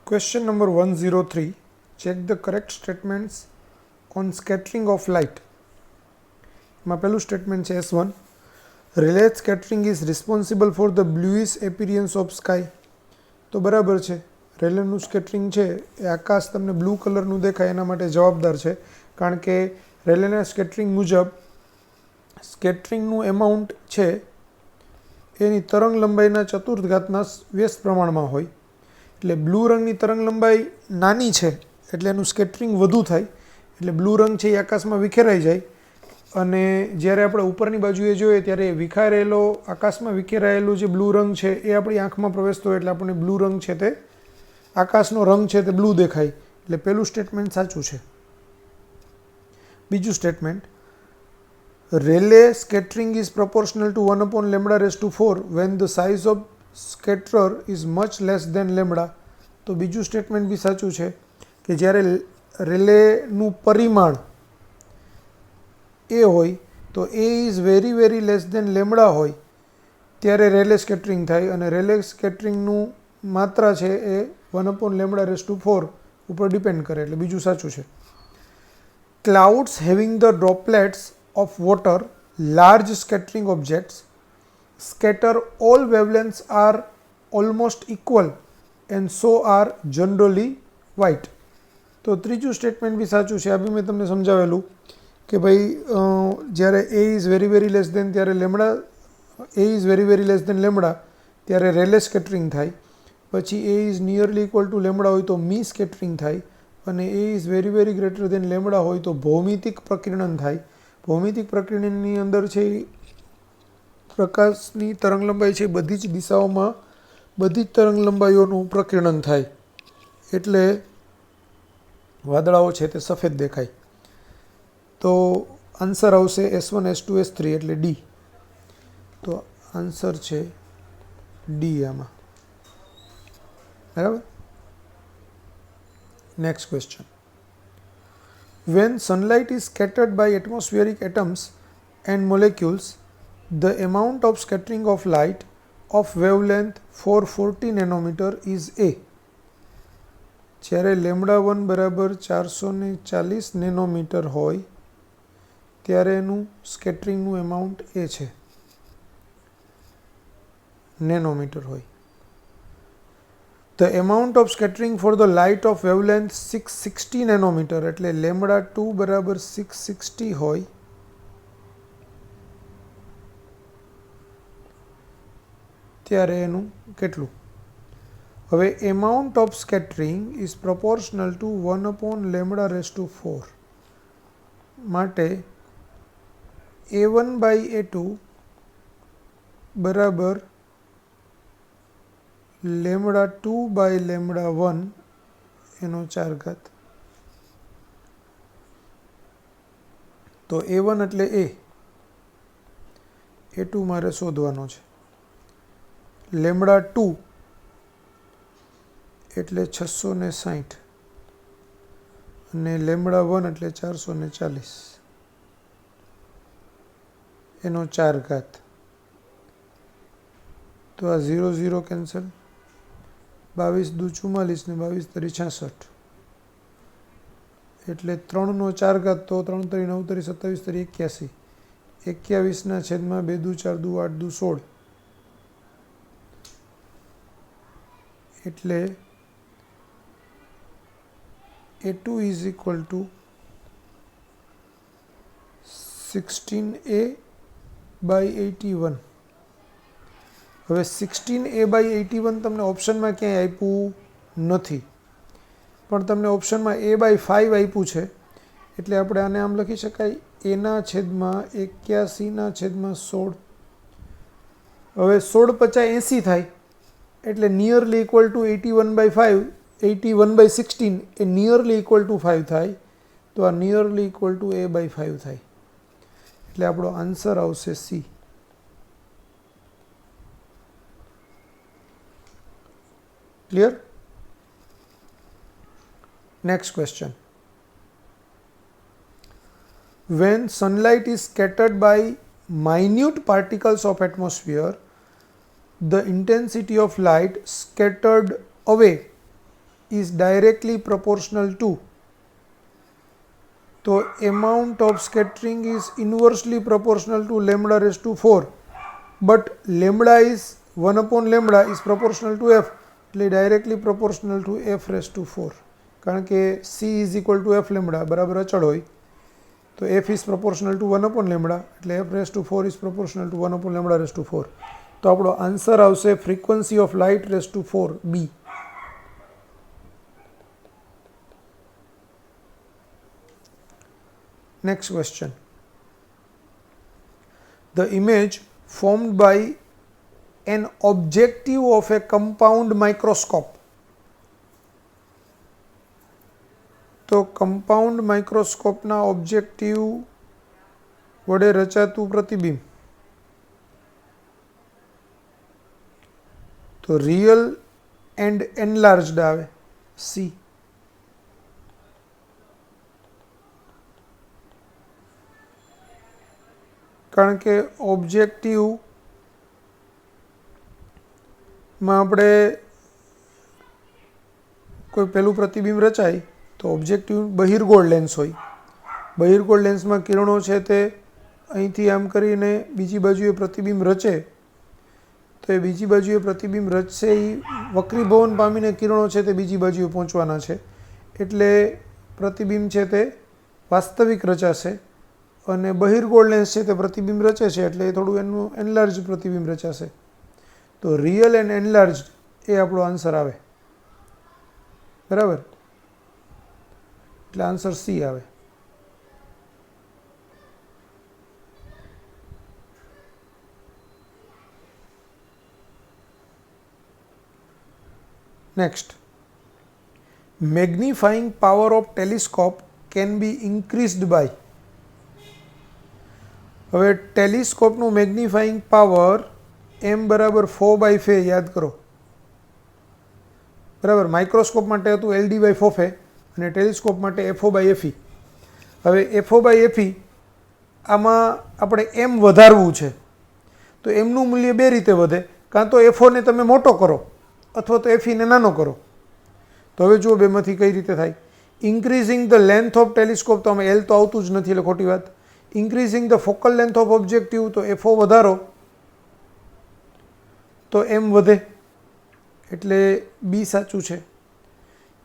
Question number 103. Check the correct statements on scattering of light. માં પહેલું statement છે S1. Rayleigh scattering is responsible for the bluish appearance of sky. તો બરાબર છે. રેલેનું scattering છે એ આકાશ તમને બ્લુ કલરનું દેખાય એના માટે જવાબદાર છે, કારણ કે રેલેના સ્કેટરિંગ મુજબ સ્કેટરિંગનું એમાઉન્ટ છે એની તરંગ લંબાઈના ચતુર્થ ઘાતના વ્યસ્ત પ્રમાણમાં હોય. એટલે બ્લુ રંગની તરંગ લંબાઈ નાની છે એટલે એનું સ્કેટરિંગ વધુ થાય, એટલે બ્લુ રંગ છે એ આકાશમાં વિખેરાઈ જાય, અને જ્યારે આપણે ઉપરની બાજુએ જોઈએ ત્યારે વિખેરાયેલો આકાશમાં વિખેરાયેલું જે બ્લુ રંગ છે એ આપણી આંખમાં પ્રવેશતો હોય એટલે આપણને બ્લુ રંગ છે તે આકાશનો રંગ છે તે બ્લુ દેખાય. એટલે પહેલું સ્ટેટમેન્ટ સાચું છે. બીજું statement, Rayleigh scattering is proportional to 1/λ4 when the size of scatterer is much less than lambda. તો બીજું સ્ટેટમેન્ટ બી સાચું છે કે જ્યારે રેલેનું પરિમાણ એ હોય તો A is very very less than lambda હોય ત્યારે રેલે સ્કેટરિંગ થાય, અને રેલે સ્કેટરિંગનું માત્રા છે એ 1/λ4 ઉપર ડિપેન્ડ કરે, એટલે બીજું સાચું છે. Clouds having the droplets of water, large scattering objects, scatter all wavelengths are almost equal and so are generally white. તો ત્રીજું સ્ટેટમેન્ટ બી સાચું છે. આ બી મેં તમને સમજાવેલું કે ભાઈ જ્યારે A is very very less than ત્યારે લેમડા ત્યારે રેલે સ્કેટરિંગ થાય, પછી A is nearly equal to lambda હોય તો મી સ્કેટરિંગ થાય, અને A is very very greater than lambda હોય તો ભૌમિતિક પ્રકીર્ણન થાય. ભૌમિતિક પ્રકીર્ણનની અંદર છે પ્રકાશની તરંગ લંબાઈ છે બધી જ દિશાઓમાં બધી જ તરંગ લંબાઈઓનું પ્રકીર્ણન થાય, એટલે વાદળાઓ છે તે સફેદ દેખાય. તો આન્સર આવશે S1, S2, S3 એટલે ડી. તો આન્સર છે ડી આમાં. બરાબર. Next question. When sunlight is scattered by atmospheric atoms and molecules, the amount of scattering of light of wavelength 440 nanometer is A. જ્યારે λ1 બરાબર 440 નેનોમીટર હોય ત્યારે એનું સ્કેટરિંગનું એમાઉન્ટ એ છે, નેનોમીટર હોય. The amount of scattering for the light of wavelength 660 nanometer એટલે λ2 બરાબર 660 હોય ત્યારે એનું કેટલું? હવે amount of scattering is proportional to 1/λ4 માટે A1 by A2 બરાબર λ2 by λ1 એનો 4 ઘાત. તો A1 એટલે A, A2 મારે શોધવાનો છે. λ2 એટલે 660 અને λ1 એટલે 440 એનો 4 ઘાત. તો આ 0 0 કેન્સલ, 22 દુ 44 ને 22 તરી 66 એટલે 3 નો 4 ઘાત, તો 3 તરી 9 તરી 27 તરી 81, 21 ના છેદમાં 2 દુ 4 દુ 8 દુ 16 એટલે A2 is equal to 16A by 81. હવે 16A by 81 તમને ઓપ્શનમાં ક્યાંય આપ્યું નથી, પણ તમને ઓપ્શનમાં A by 5 આપ્યું છે, એટલે આપણે આને આમ લખી શકાય એના છેદમાં 81/16. હવે 16 × 80 થાય એટલે નિયરલી ઇક્વલ ટુ 81/5, 81/16 એ નિયરલી ઇક્વલ ટુ 5 થાય, તો આ nearly equal two A by 5 થાય, એટલે આપણો આન્સર આવશે C. Clear? Next question. When sunlight is scattered by minute particles of atmosphere, the intensity of light scattered away is directly proportional to, तो amount of scattering is inversely proportional to lambda raised to 4, but lambda is 1 upon lambda is proportional to f, એટલે directly proportional to f raised to 4, કારણ કે c is equal to f lambda બરાબર અચળ હોય, તો f is proportional to 1 upon lambda, એટલે f raised to 4 is proportional to 1 upon lambda raised to 4. તો આપણો આન્સર આવશે frequency of light raised to 4 b. Next question. The image formed by an objective of a compound microscope. તો compound microscope ના objective વડે રચાતું પ્રતિબિંબ, તો real and enlarged આવે C. કારણ કે ઓબ્જેક્ટિવમાં આપણે કોઈ પહેલું પ્રતિબિંબ રચાય તો ઓબ્જેક્ટિવ બહિર્ગોળ લેન્સ હોય, બહિર્ગોળ લેન્સમાં કિરણો છે તે અહીંથી આમ કરીને બીજી બાજુએ પ્રતિબિંબ રચે, તો એ બીજી બાજુએ પ્રતિબિંબ રચશે એ વક્રીભવન પામીને કિરણો છે તે બીજી બાજુએ પહોંચવાના છે, એટલે પ્રતિબિંબ છે તે વાસ્તવિક રચાશે, અને બહિર્ગોળ લેન્સ છે તે પ્રતિબિંબ રચે છે એટલે થોડું એનું એનલાર્જ પ્રતિબિંબ રચાશે, તો રિયલ એન્ડ એનલાર્જડ એ આપણો આન્સર આવે, બરાબર, એટલે આન્સર સી આવે. Next, magnifying power of telescope can be increased by. હવે ટેલિસ્કોપનું મેગ્નિફાઈંગ પાવર m બરાબર 4/5 યાદ કરો, બરાબર. માઇક્રોસ્કોપ માટે હતું LD/4 અને ટેલિસ્કોપ માટે FO/FE. હવે FO/FE આમાં આપણે m વધારવું છે, તો એમનું મૂલ્ય બે રીતે વધે, કાં તો FO ને તમે મોટો કરો અથવા તો FE ને નાનો કરો. તો હવે જુઓ બેમાંથી કઈ રીતે થાય. Increasing the length of telescope, તો આમાં L તો આવતું જ નથી એટલે ખોટી વાત. Increasing the focal length of objective, તો FO વધારો તો M વધે, એટલે બી સાચું છે.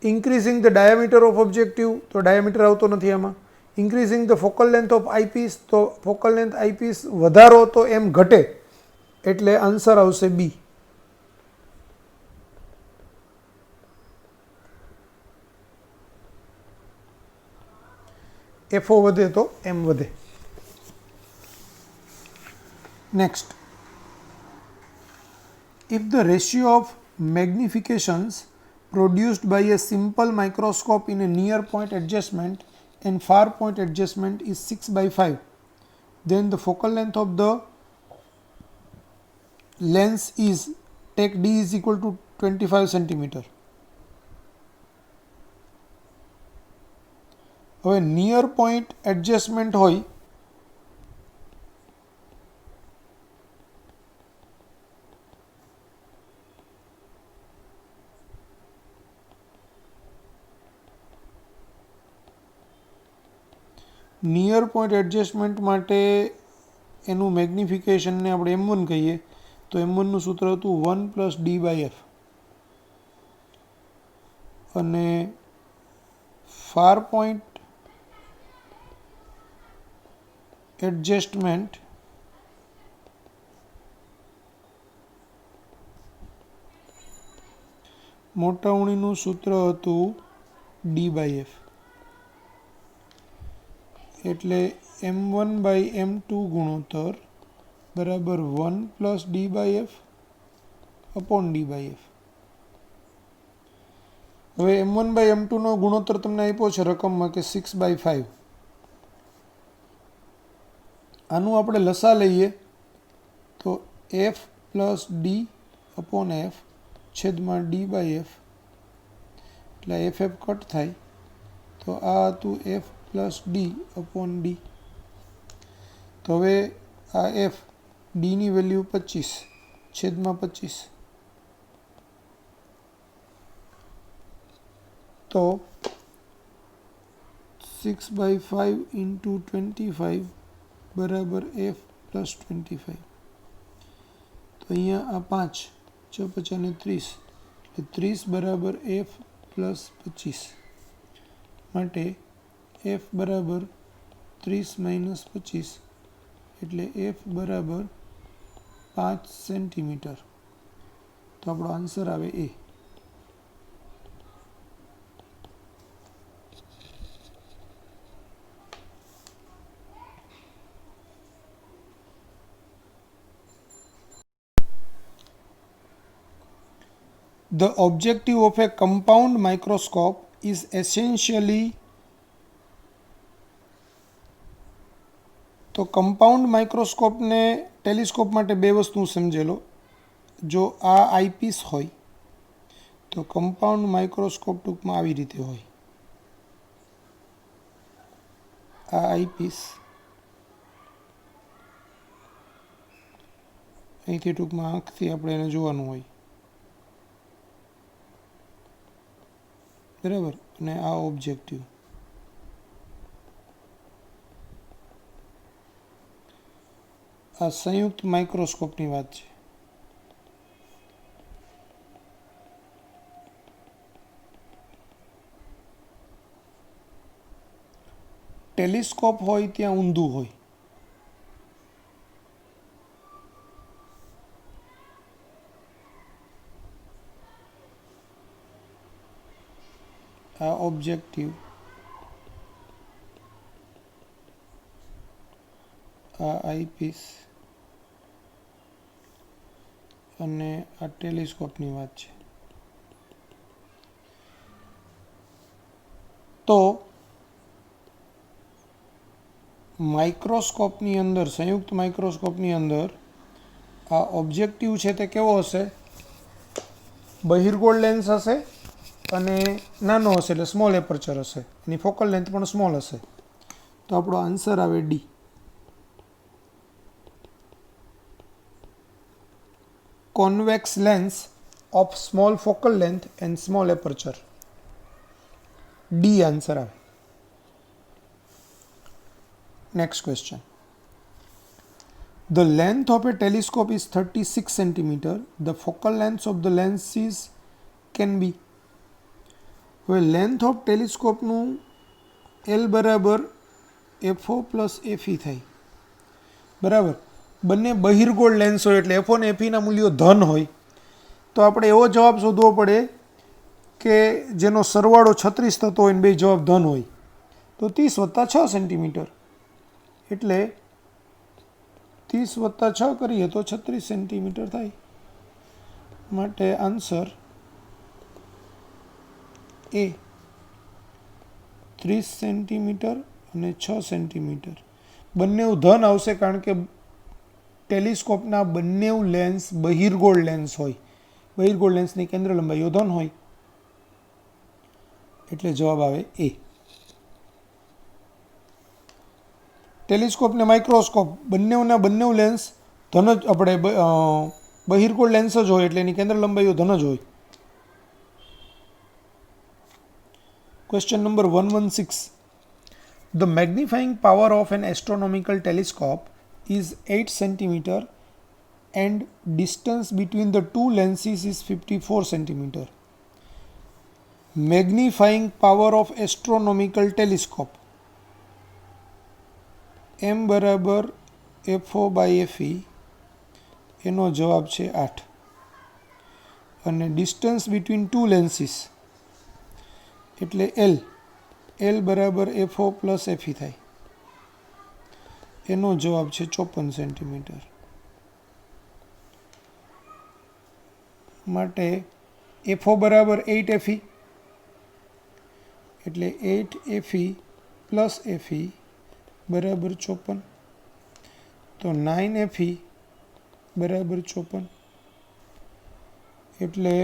Increasing the diameter of objective, તો ડાયામીટર આવતો નથી આમાં. Increasing the focal length of eyepiece, તો ફોકલ લેન્થ આઈપીસ વધારો તો M ઘટે, એટલે આન્સર આવશે બી. FO વધે તો M વધે. Next, if the ratio of magnifications produced by a simple microscope in a near point adjustment and far point adjustment is 6/5, then the focal length of the lens is, take D is equal to 25 centimeter. હવે near point adjustment હોય near point adjustment માટે એનું મેગ્નિફિકેશનને આપણે M1 કહીએ, તો M1નું સૂત્ર હતું 1 + D/f, અને ફાર પોઈન્ટ એડજસ્ટમેન્ટ મોટા ઉણીનું સૂત્ર હતું D/f, એટલે M1/M2 ગુણોત્તર બરાબર 1 + D/f અપોન D/f. હવે M1/M2નો ગુણોત્તર તમને આપ્યો છે રકમમાં કે 6/5. આનું આપણે લસા લઈએ તો f + D અપોન f છેદમાં D/f, એટલે FF કટ થાય, તો આ હતું f + D અપોન D. તો હવે આ f Dની વેલ્યુ 25 છેદમાં 25, तो 6/5 इंटू 25 बराबर f प्लस 25। तो अहींया आ 5 6 5 ने 30 એટલે 30 बराबर f प्लस 25 માટે f बराबर 30 माइनस 25 એટલે f बराबर 5 सेंटीमीटर। तो આપણો આન્સર આવે એ। The objective of a compound microscope is essentially तो कंपाउंड माइक्रोस्कोप ने टेलिस्कोप माटे बे वस्तु समझेलो। जो आ आईपीस होय तो कंपाउंड माइक्रोस्कोप टूंक में आवी रीते होय। आ आईपीस અહીંથી ટૂંકમાં આંખથી આપણે એને જોવાનું હોય, બરાબર, અને આ ઓબ્જેક્ટિવ। આ સંયુક્ત માઇક્રોસ્કોપની વાત છે। ટેલિસ્કોપ હોય ત્યાં ઊંધું હોય। આ ઓબ્જેક્ટિવ, આ આઈપીસ અને આ ટેલિસ્કોપની વાત છે। તો માઇક્રોસ્કોપની અંદર, સંયુક્ત માઇક્રોસ્કોપની અંદર આ ઓબ્જેક્ટિવ છે તે કેવો હશે? બહિર્ગોળ લેન્સ હશે અને નાનો હશે એટલે સ્મોલ એપર્ચર હશે, એની ફોકલ લેન્થ પણ સ્મોલ હશે। તો આપણો આન્સર આવે D. convex lens of small focal length and small aperture, D answer आवे। Next question, the length of a telescope is 36 centimeter, the focal length of the lenses can be। હવે length of ટેલિસ્કોપનું L બરાબર FO plus FE થાય, બરાબર। બંને બહિર્ગોળ lens હોય એટલે FO અને FE ના મૂલ્યો ધન હોય। તો આપણે એવો જવાબ શોધવો પડે કે જેનો સરવાળો 36 થતો હોય ને બે જવાબ ધન હોય। તો 30 + 6 સેન્ટીમીટર એટલે 30 + 6 કરીએ તો 36 સેન્ટીમીટર થાય। માટે આન્સર ए 30 सेंटीमीटर અને 6 सेंटीमीटर બંનેઉ ધન આવશે કારણ કે ટેલિસ્કોપના બંનેઉ લેન્સ બહિર્ગોળ લેન્સ હોય। બહિર્ગોળ લેન્સની કેન્દ્ર લંબાઈઓ ધન હોય એટલે જવાબ આવે એ। ટેલિસ્કોપ ને માઇક્રોસ્કોપ બંનેઉના બંનેઉ લેન્સ ધન જ આપણે બહિર્ગોળ લેન્સ જ હોય એટલે એની કેન્દ્ર લંબાઈઓ ધન જ હોય। Question number 116. The magnifying power of an astronomical telescope is 8 centimeter and distance between the two lenses is 54 centimeter. Magnifying power of astronomical telescope M बराबर FO/FE એનો જવાબ છે 8 અને distance between two lenses એટલે L બરાબર FO plus FE થાય, એનો જવાબ છે 54 સેન્ટીમીટર। માટે FO બરાબર 8FE એટલે 8FE પ્લસ FE બરાબર 54। તો 9FE બરાબર 54 એટલે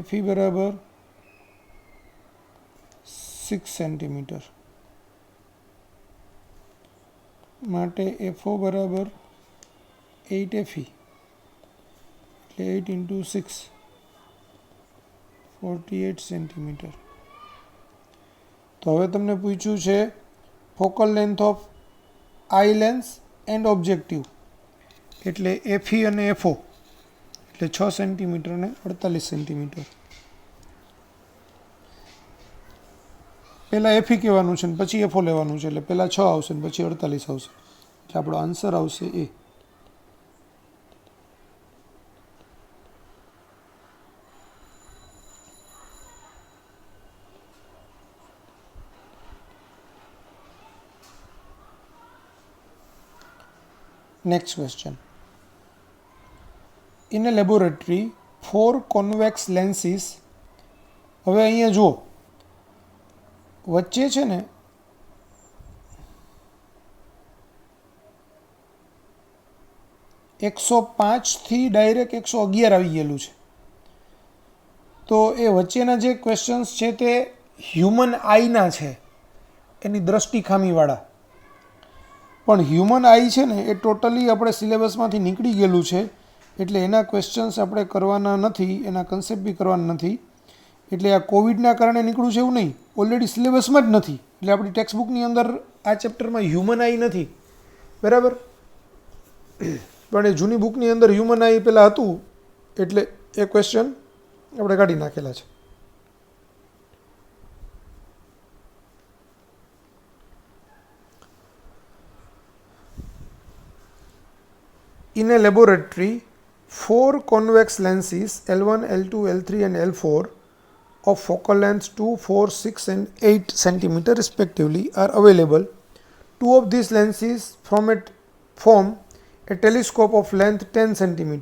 FE બરાબર 6 સેન્ટીમીટર। માટે FO બરાબર 8FE એટલે 8 × 6 48 સેન્ટીમીટર. તો હવે તમને પૂછ્યું છે focal length of I lens and objective, એટલે FE અને FO, એટલે 6 સેન્ટીમીટર અને 48 સેન્ટીમીટર. પહેલાં FE કહેવાનું છે ને પછી FO લેવાનું છે, એટલે પહેલાં 6 આવશે ને પછી 48 આવશે, એટલે આપણો આન્સર આવશે એ. Next question. In a laboratory, 4 convex lenses, હવે અહીંયા જુઓ વચ્ચે છે ને થી ડાયરેક્ટ 111 આવી ગયેલું છે. તો એ વચ્ચેના જે ક્વેશ્ચન્સ છે તે હ્યુમન આઈના છે, એની દ્રષ્ટિ ખામીવાળા. પણ હ્યુમન આઈ છે ને એ ટોટલી આપણે સિલેબસમાંથી નીકળી ગયેલું છે, એટલે એના ક્વેશ્ચન્સ આપણે કરવાના નથી, એના કન્સેપ્ટ બી કરવાના નથી. એટલે આ કોવિડના કારણે નીકળ્યું છે એવું નહીં, ઓલરેડી સિલેબસમાં જ નથી. એટલે આપણી ટેક્સ્ટબુકની અંદર આ ચેપ્ટરમાં હ્યુમન આઈ નથી, બરાબર. પણ એ જૂની બુકની અંદર હ્યુમન આઈ પહેલાં હતું, એટલે એ ક્વેશ્ચન આપણે કાઢી નાખેલા છે. In a laboratory, 4 convex lenses L1, L2, L3 and L4 of focal length 2, 4, 6 and 8 cm respectively are available. Two of these lenses form a telescope of length 10 cm.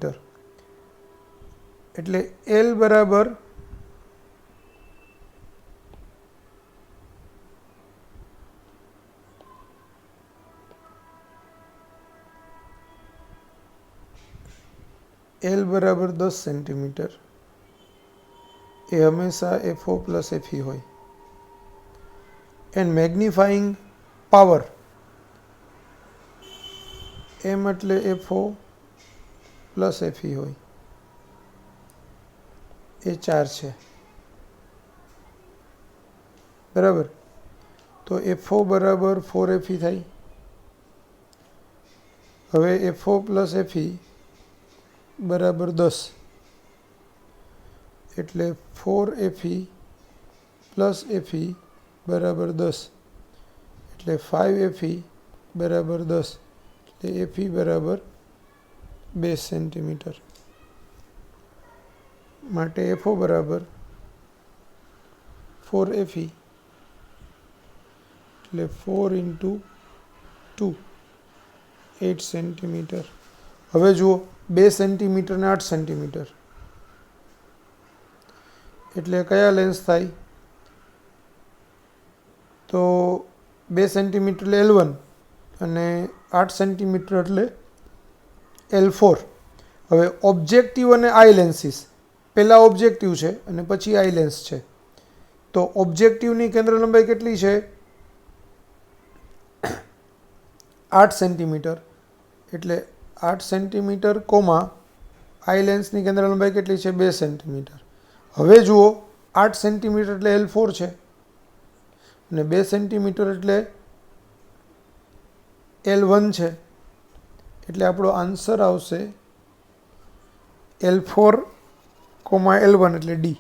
એટલે L બરાબર L બરાબર 10 centimetre, એ હંમેશા FO plus FE હોય. And magnifying power M એટલે FO plus FE હોય, એ 4 છે, બરાબર. તો FO બરાબર 4FE થાય. હવે FO પ્લસ FE બરાબર 10, એટલે 4FE પ્લસ FE બરાબર 10, એટલે 5FE બરાબર 10, એટલે FE બરાબર 2 સેન્ટીમીટર. માટે FO બરાબર 4FE, એટલે 4 into 2, 8 સેન્ટીમીટર. હવે જુઓ 2 સેન્ટીમીટર ને 8 સેન્ટીમીટર, એટલે કયા લેન્સ થાય? તો 2 સેન્ટીમીટર એટલે L1 અને 8 સેન્ટીમીટર એટલે L4. હવે ઓબ્જેક્ટિવ અને આઈ લેન્સીસ, પહેલાં ઓબ્જેક્ટિવ છે અને પછી આઈ લેન્સ છે. તો ઓબ્જેક્ટિવની કેન્દ્ર લંબાઈ કેટલી છે? 8 સેન્ટીમીટર, એટલે 8 સેન્ટીમીટર કોમા આઈ લેન્સની કેન્દ્ર લંબાઈ કેટલી છે? 2 સેન્ટીમીટર. હવે જુઓ 8 સેન્ટીમીટર એટલે L4 છે અને 2 સેન્ટીમીટર એટલે L1 છે, એટલે આપણો આન્સર આવશે L4, L1 એટલે D.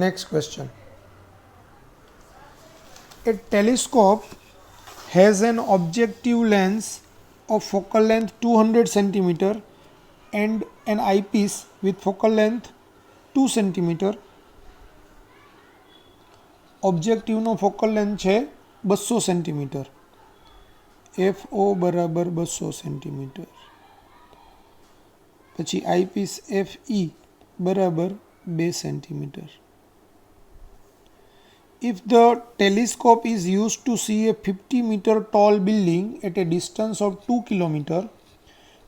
Next question. A telescope has an objective lens of focal length 200 cm and an eyepiece with focal length 2 cm. ઓબ્જેક્ટિવનો ફોકલ લેન્થ છે 200 સેન્ટીમીટર, FO બરાબર 200 સેન્ટીમીટર. પછી આઈપીસ FE બરાબર 2 centimetre. If the telescope is used to see a 50-meter tall building at a distance of 2 km,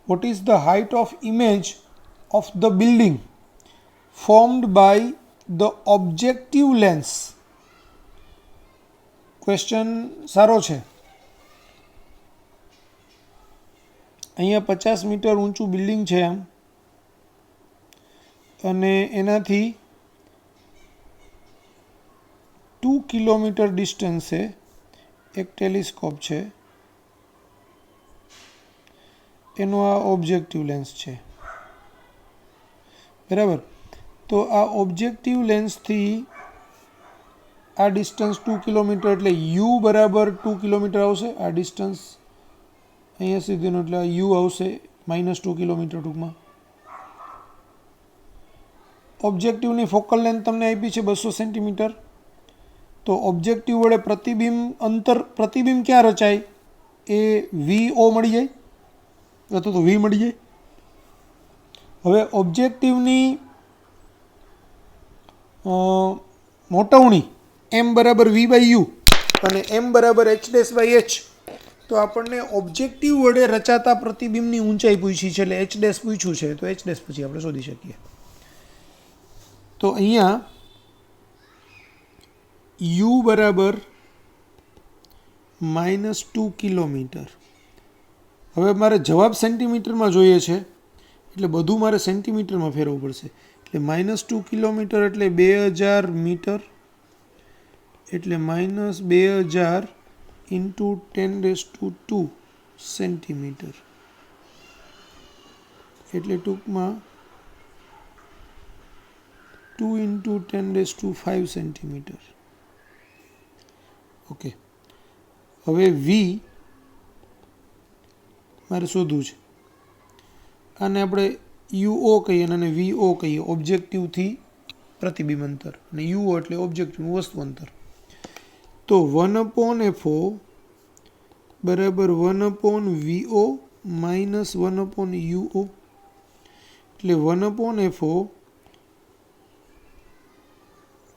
what is the height of image of the building formed by the objective lens? Question સારો છે, અહીંયા 50 metre ઊંચું building છે આમ, અને એનાથી 2 kilometre ડિસ્ટન્સે એક telescope છે, એનો આ ઓબ્જેક્ટિવ લેન્સ છે, બરાબર. તો આ ઓબ્જેક્ટિવ લેન્સથી આ ડિસ્ટન્સ 2 કિલોમીટર, એટલે યુ બરાબર 2 કિલોમીટર આવશે. આ ડિસ્ટન્સ અહીંયા સુધીનો એટલે યુ આવશે -2 કિલોમીટર ટૂંકમાં. ઓબ્જેક્ટિવની ફોકલ લેન્થ તમને આપી છે 200 સેન્ટીમીટર. તો ઓબ્જેક્ટિવ વડે પ્રતિબિંબ ક્યાં રચાય એ VO મળી જાય, અથવા તો V મળી જાય. હવે ઓબ્જેક્ટિવની મોટવણી M બરાબર V/U અને M બરાબર H'/H. તો આપણને ઓબ્જેક્ટિવ વડે રચાતા પ્રતિબિંબની ઊંચાઈ પૂછી છે, એટલે H' પૂછ્યું છે, તો H' પછી આપણે શોધી શકીએ. તો અહીંયા U બરાબર -2 કિલોમીટર. હવે મારે જવાબ સેન્ટીમીટરમાં જોઈએ છે, એટલે બધું મારે સેન્ટીમીટરમાં ફેરવવું પડશે. એટલે -2 કિલોમીટર એટલે 2000 મીટર, એટલે -2000 × 10⁻² સેન્ટીમીટર, એટલે ટૂંકમાં 2 × 10⁵ સેન્ટીમીટર. ઓકે. હવે V મારે શોધવું છે. આને આપણે UO કહીએ અને VO કહીએ, ઓબ્જેક્ટિવથી પ્રતિબિંબ અંતર, અને UO એટલે ઓબ્જેક્ટિવનું વસ્તુ અંતર. તો 1/FO બરાબર 1/VO માઇનસ 1/UO, એટલે 1/FO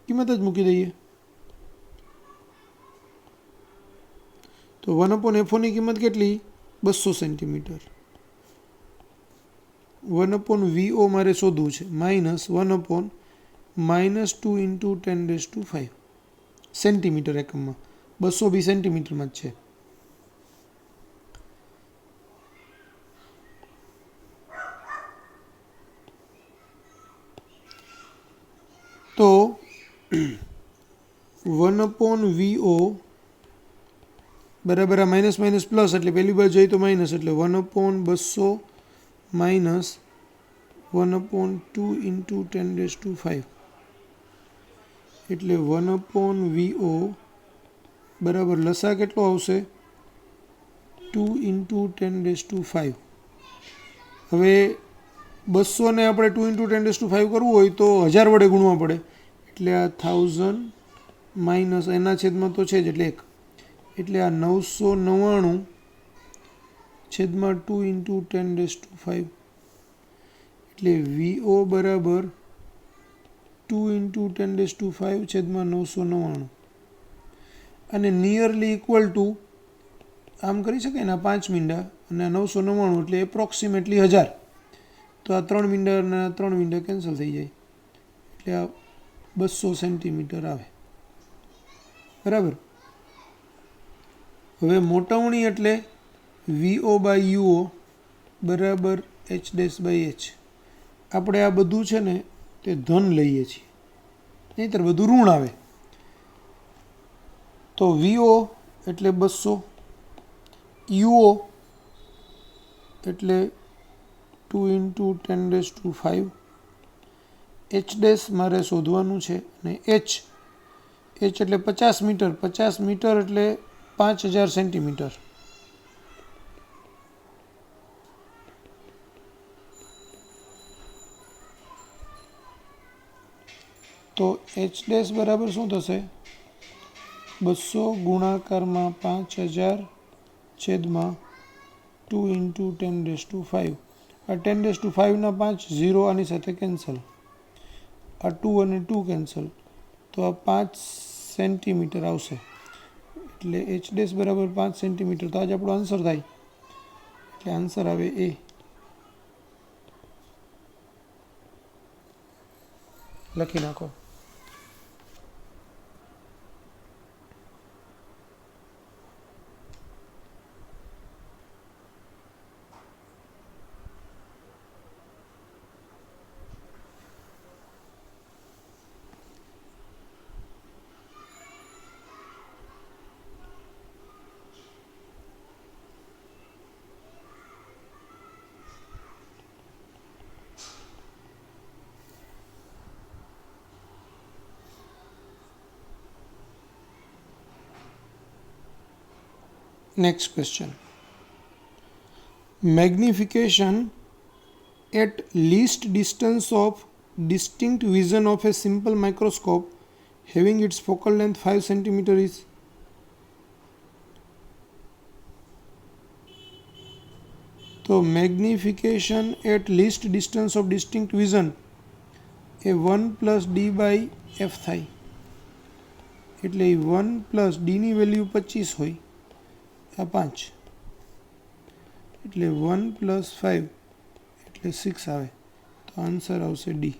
કિંમત જ મૂકી દઈએ. તો 1/FO ની કિંમત કેટલી? 200 સેન્ટીમીટર. 1/VO મારે શોધવું છે, -2 × 10⁵ સેન્ટીમીટર એકમમાં. 200 બી સેન્ટીમીટરમાં જ છે. તો 1/VO બરાબર આ માઇનસ માઇનસ પ્લસ, એટલે પહેલી બાજુ જઈએ તો માઇનસ, એટલે 1/200 માઇનસ 1/2 × 10⁵, એટલે 1/VO બરાબર લસા કેટલો આવશે? 2 × 10⁵. હવે 200 ને આપણે 2 × 10⁵ કરવું હોય તો 1000 વડે ગુણવા પડે, એટલે આ 1000 માઇનસ એના છેદમાં તો છે જ, એટલે 1, એટલે આ 999 છેદમાં 2 × 10⁵, એટલે VO બરાબર 2 × 10⁵ છેદમાં 999, અને નિયરલી ઇક્વલ ટુ આમ કરી શકાય ને, 5 મીંડા અને 999 એટલે એપ્રોક્સિમેટલી 1000. તો આ 3 મીંડા અને 3 મીંડા કેન્સલ થઈ જાય, એટલે આ 200 સેન્ટીમીટર આવે, બરાબર. હવે મોટવણી એટલે VO/UO બરાબર H'/H. આપણે આ બધું છે ને તે ધન લઈએ છીએ, નહીંતર બધું ઋણ આવે. તો VO એટલે 200, UO એટલે 2 × 10⁵, H' મારે શોધવાનું છે, અને H એટલે 50 મીટર. 50 મીટર એટલે 5000 સેન્ટીમીટર. તો H' બરાબર શું થશે? 200 ગુણાકારમાં 5000 છેદમાં 2 × 10⁵. આ 10⁵ ના 5 0 આની સાથે કેન્સલ, આ 2 અને 2 કેન્સલ, તો આ 5 સેન્ટીમીટર આવશે. એટલે H' બરાબર 5 સેન્ટીમીટર. તો આજ આપણો આન્સર થાય, એટલે આન્સર આવે A. લખી નાખો. Next question. Magnification at least distance of distinct vision of a simple microscope having its focal length 5 cm is तो magnification at least distance of distinct vision એ 1 + d/f થાય એટલે 1 + d ની વેલ્યુ 25 હોય આ 5 એટલે 1 + 5 એટલે 6 આવે તો આન્સર આવશે ડી.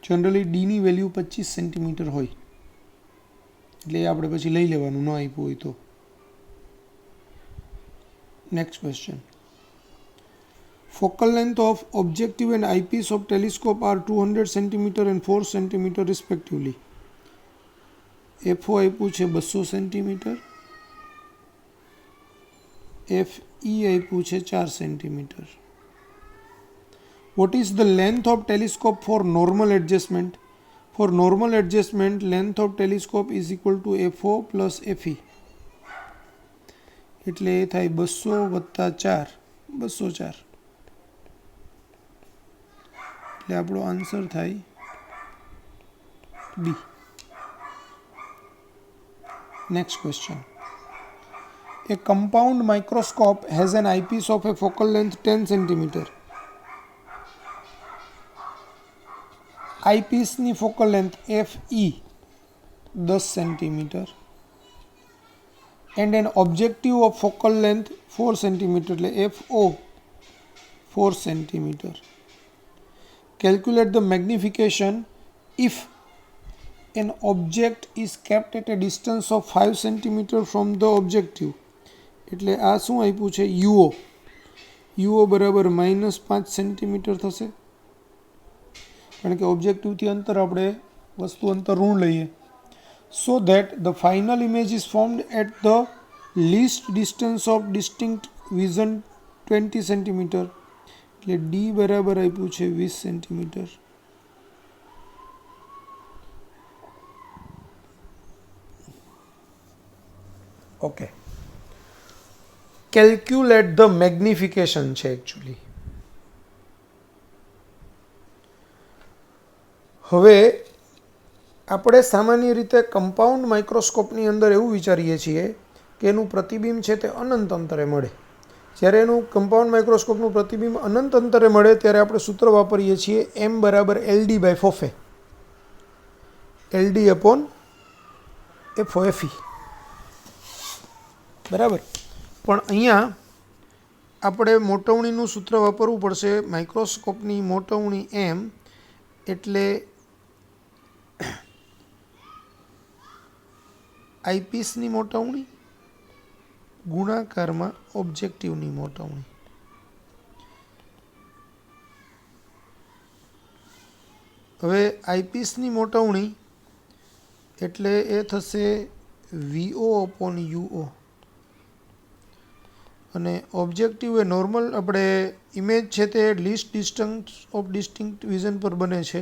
જનરલી ડીની વેલ્યુ 25 સેન્ટીમીટર હોય એટલે આપણે પછી લઈ લેવાનું ન આપ્યું હોય તો. Next question. Focal length of objective and eyepiece of telescope are 200 cm and 4 cm respectively. FO આપ્યું છે 200 cm, FE આપ્યું છે 4 cm. What is the length of telescope for normal adjustment? For normal adjustment, length of telescope is equal to FO plus FE. એટલે એ થાય 200 + 4 204 એટલે આપણો answer થાય B. Next question. A compound microscope has an eyepiece of a focal length 10 cm. Eyepiece ની focal length FE 10 cm and an objective of focal length 4 cm એટલે FO 4 cm. Calculate the magnification if an object is kept at a distance of 5 cm from the objective. એટલે આ શું આપ્યું છે UO. UO બરાબર -5 centimetre થશે કારણ કે ઓબ્જેક્ટિવથી અંતર આપણે વસ્તુ અંતર ઋણ લઈએ. So that the final image is formed at the least distance of distinct vision 20 cm. એટલે ડી બરાબર આપ્યું છે 20 centimetre. Okay. Calculate the magnification છે એકચ્યુઅલી. હવે આપણે સામાન્ય રીતે કમ્પાઉન્ડ માઇક્રોસ્કોપની અંદર એવું વિચારીએ છીએ કે એનું પ્રતિબિંબ છે તે અનંત અંતરે મળે. જ્યારે એનું કમ્પાઉન્ડ માઇક્રોસ્કોપનું પ્રતિબિંબ અનંત અંતરે મળે ત્યારે આપણે સૂત્ર વાપરીએ છીએ M = LD/FOFE, LD/FOFE. બરાબર. પણ અહીંયા આપણે મોટવણીનું સૂત્ર વાપરવું પડશે. માઇક્રોસ્કોપની મોટવણી M એટલે આઈપીસની મોટવણી ગુણાકારમાં ઓબ્જેક્ટિવની મોટવણી. હવે આઈપીસની મોટવણી એટલે એ થશે VO/UO અને ઓબ્જેક્ટિવ એ નોર્મલ આપણે ઇમેજ છે તે list distance of distinct vision પર બને છે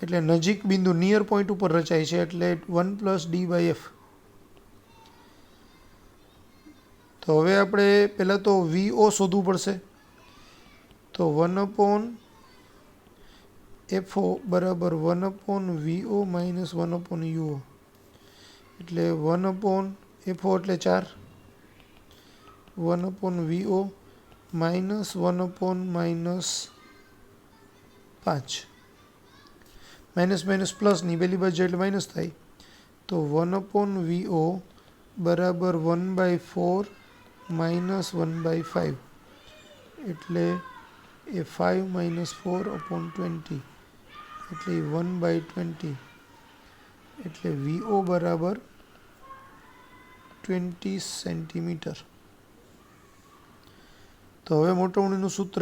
એટલે નજીક બિંદુ નિયર પોઈન્ટ ઉપર રચાય છે એટલે 1 + d/f. તો હવે આપણે પહેલાં તો VO શોધવું પડશે. તો 1/FO બરાબર 1/VO - 1/UO એટલે 1/FO એટલે 4, 1/VO -1/-5 માઇનસ પ્લસની પહેલી બાજુ એટલે માઇનસ થાય તો 1/VO બરાબર 1/4 -1/5 એટલે એ 5 - 4/20 એટલે 1/20 એટલે VO બરાબર 20 સેન્ટીમીટર. તો હવે મોટવણીનું સૂત્ર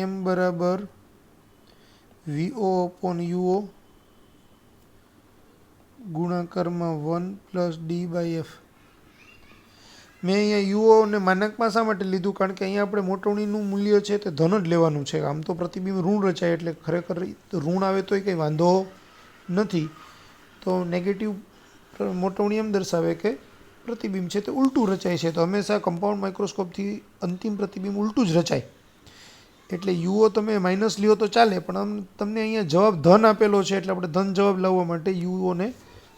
M બરાબર VO/UO ગુણાકારમાં 1 + d/f. મેં અહીંયા UO ને માનકમાં શા માટે લીધું કારણ કે અહીંયા આપણે મોટવણીનું મૂલ્ય છે તે ધન જ લેવાનું છે. આમ તો પ્રતિબિંબ ઋણ રચાય એટલે ખરેખર ઋણ આવે તોય કંઈ વાંધો નથી તો નેગેટિવ મોટવણી એમ દર્શાવે કે પ્રતિબિંબ છે તે ઉલટું રચાય છે. તો હંમેશા કમ્પાઉન્ડ માઇક્રોસ્કોપથી અંતિમ પ્રતિબિંબ ઉલટું જ રચાય. એટલે યુઓ તમે માઇનસ લ્યો તો ચાલે, પણ તમને અહીંયા જવાબ ધન આપેલો છે એટલે આપણે ધન જવાબ લાવવા માટે યુઓને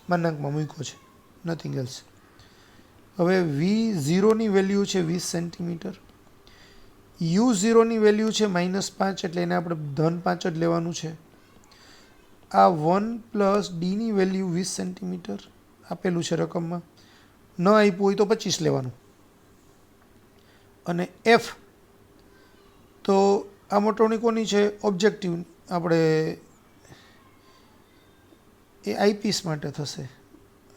માનાંકમાં મૂક્યો છે, નથિંગ એલ્સ. હવે V0ની વેલ્યુ છે 20 સેન્ટીમીટર, U0ની વેલ્યુ છે -5, એટલે એને આપણે ધન 5 જ લેવાનું છે. આ 1 પ્લસ ડીની વેલ્યુ 20 સેન્ટીમીટર આપેલું છે રકમમાં, ન આપ્યું હોય તો 25 લેવાનું. અને F, તો આ મોટવણી કોની છે? ઓબ્જેક્ટિવ, આપણે એ આઈપીસ માટે થશે.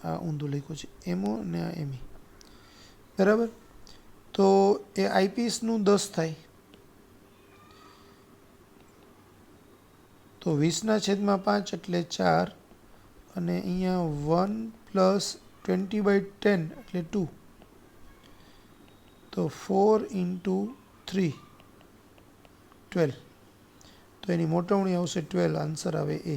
આ ઊંધું લખ્યું છે, એમઓ ને આ એમી, બરાબર. તો એ આઈપીસનું 10 થાય, તો 20/5 એટલે 4, અને અહીંયા 1 પ્લસ 20/10 એટલે 2, તો 4 × 3 12. તો એની મોટવણી આવશે 12, આન્સર આવે એ.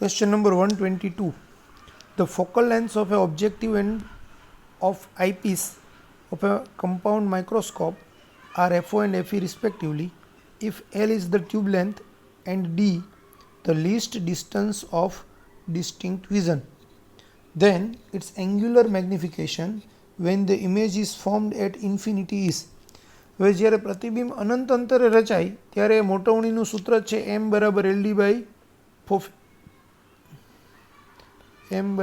Question number 122. The focal lengths of an objective and of eyepiece of a compound microscope are FO and FE respectively. If L is the tube length and D the least distance of distinct vision, then its angular magnification when the image is formed at infinity is. હવે જ્યારે પ્રતિબિંબ અનંત અંતરે રચાય ત્યારે મોટવણીનું સૂત્ર છે M = LD/4, M =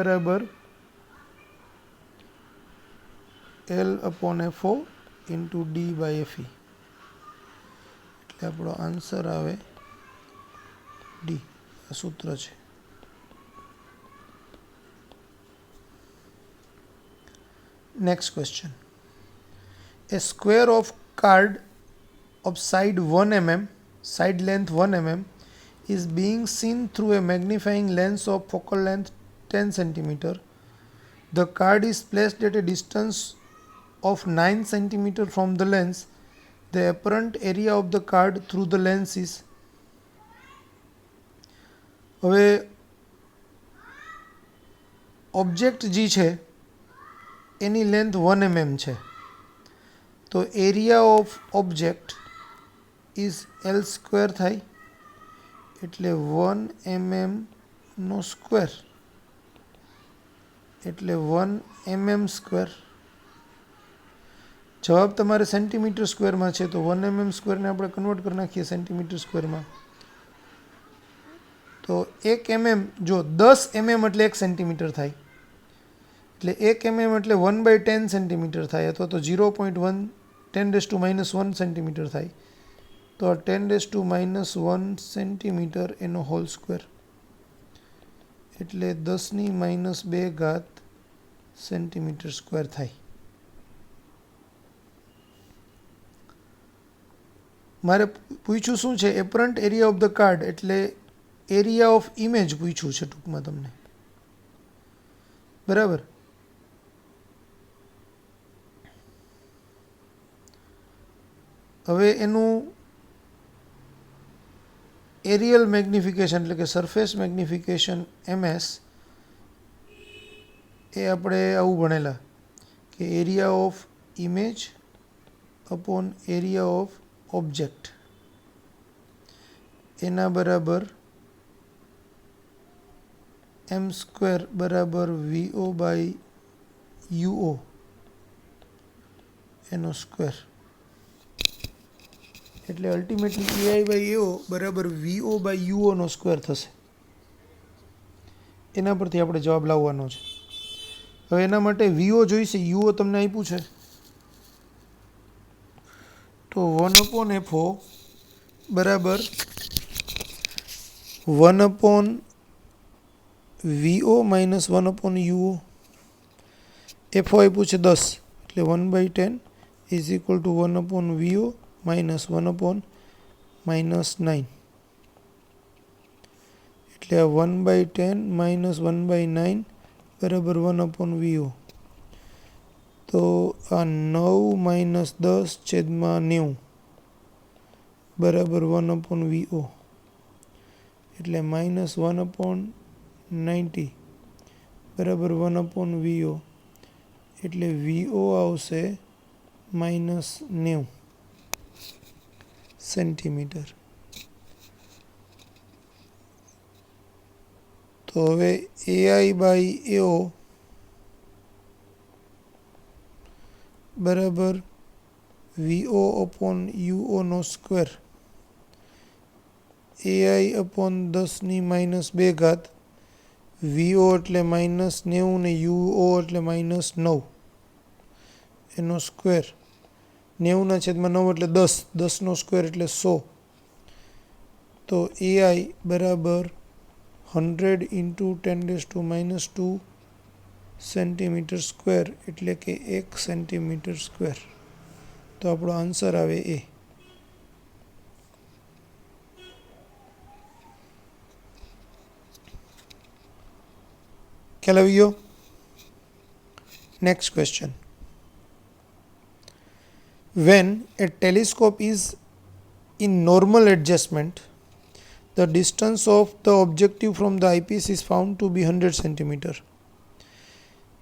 L/FO × D/FE, એટલે આપણો આન્સર આવે ડી. આ સૂત્ર છે. Next question. A square of card of side 1 mm, side length 1 mm, is being seen through a magnifying lens of focal length 10 cm. The card is placed at a distance of 9 cm from the lens. The apparent area of the card through the lens is. હવે object જે છે એની length 1 mm છે, તો area of object is L² થાય, એટલે 1 mm નો square એટલે 1 mm². જવાબ તમારે સેન્ટીમીટર સ્ક્વેરમાં છે, તો 1 mm² ને આપણે કન્વર્ટ કરી નાખીએ સેન્ટીમીટર સ્ક્વેરમાં. તો 1 mm, જો 10 mm એટલે 1 સેન્ટીમીટર થાય, એટલે 1 mm એટલે 1/10 સેન્ટીમીટર થાય, અથવા તો 0.1 10⁻⁻1 સેન્ટીમીટર થાય. તો 10⁻⁻1 સેન્ટીમીટર એનો હોલ સ્ક્વેર એટલે 10⁻²² સેન્ટીમીટર સ્ક્વેર થાય. મારે પૂછ્યું શું છે? Apparent area of the card, એટલે એરિયા ઓફ ઇમેજ પૂછ્યું છે ટૂંકમાં તમને, બરાબર. હવે એનું એરિયલ મેગ્નિફિકેશન એટલે કે સરફેસ મેગ્નિફિકેશન MS એ આપણે આવું ભણેલા કે area of image upon area of object એના બરાબર M² બરાબર VO/UO એનો સ્ક્વેર. એટલે અલ્ટિમેટલી એઆઈ બાય એઓ બરાબર વીઓ બાય યુઓનો સ્ક્વેર થશે. એના પરથી આપણે જવાબ લાવવાનો છે. હવે એના માટે વીઓ જોઈશે, યુઓ તમને આપ્યું છે તો 1/FO બરાબર 1/VO માઇનસ 1/UO. એફઓ આપ્યું છે 10 એટલે 1/10 is equal to 1/VO minus 1/-9 એટલે 1/10 માઇનસ 1/9 બરાબર 1/VO. તો આ 9 માઇનસ 10 છેદમાં 90 બરાબર 1/VO એટલે માઇનસ 1/90 બરાબર 1/VO એટલે VO આવશે માઇનસ 90 સેન્ટીમીટર. તો હવે એઆઈ બાય એઓ બરાબર VO upon UO square, AI upon 10⁻², VO એટલે માઇનસ 90 ને UO એટલે માઇનસ 9 એનો સ્ક્વેર. 90/9 એટલે 10, 10નો સ્ક્વેર એટલે 100. તો એઆઈ બરાબર 100 ઇન્ટુ 10⁻² સેન્ટીમીટર સ્ક્વેર એટલે કે 1 સેન્ટીમીટર સ્ક્વેર. તો આપણો આન્સર આવે એ. ખ્યાલ આવી ગયો? Next question. When a telescope is in normal adjustment, the distance of the objective from the eyepiece is found to be 100 cm.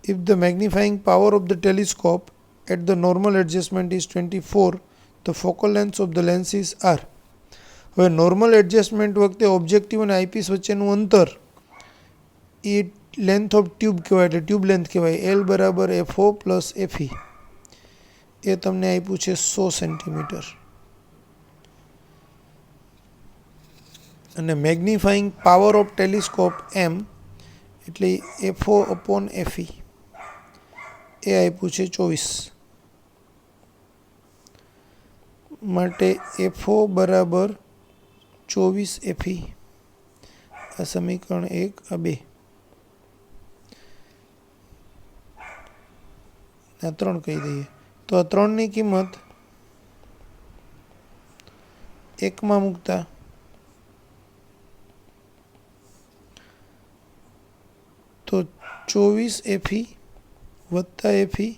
If the magnifying power of the telescope at the normal adjustment is 24, the focal lengths of the lenses are. હવે normal adjustment વખતે objective અને eyepiece વચ્ચેનું અંતર એ length of tube કહેવાય, એટલે tube length કહેવાય. L બરાબર FO plus FE એ તમને આપ્યું છે 100 સેન્ટીમીટર. અને મેગ્નિફાઈંગ પાવર ઓફ ટેલિસ્કોપ એમ એટલે FO અપોન FE એ આપ્યું છે 24. માટે FO બરાબર 24 FE. આ સમીકરણ 1 આ 2 આ 3 કહી દઈએ. તો આ 3ની કિંમત 1માં મૂકતા તો 24 FE વત્તા FE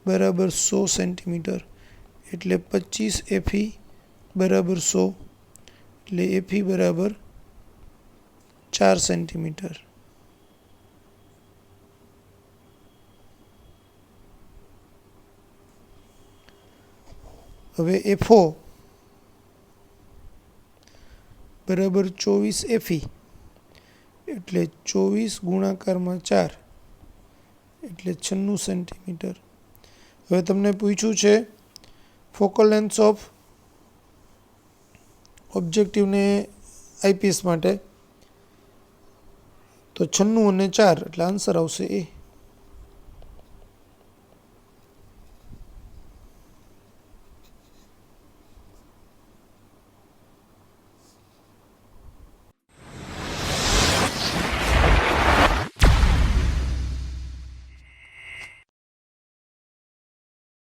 બરાબર 100 સેન્ટીમીટર એટલે 25 FE બરાબર 100 એટલે FE બરાબર 4 સેન્ટીમીટર. હવે FO બરાબર 24 FE એટલે 24 ગુણાકારમાં 4 એટલે 96 સેન્ટીમીટર. હવે તમને પૂછ્યું છે ફોકલ લેન્થ ઓફ ઓબ્જેક્ટિવને આઈપીસ માટે, તો 96 અને 4 એટલે આન્સર આવશે એ.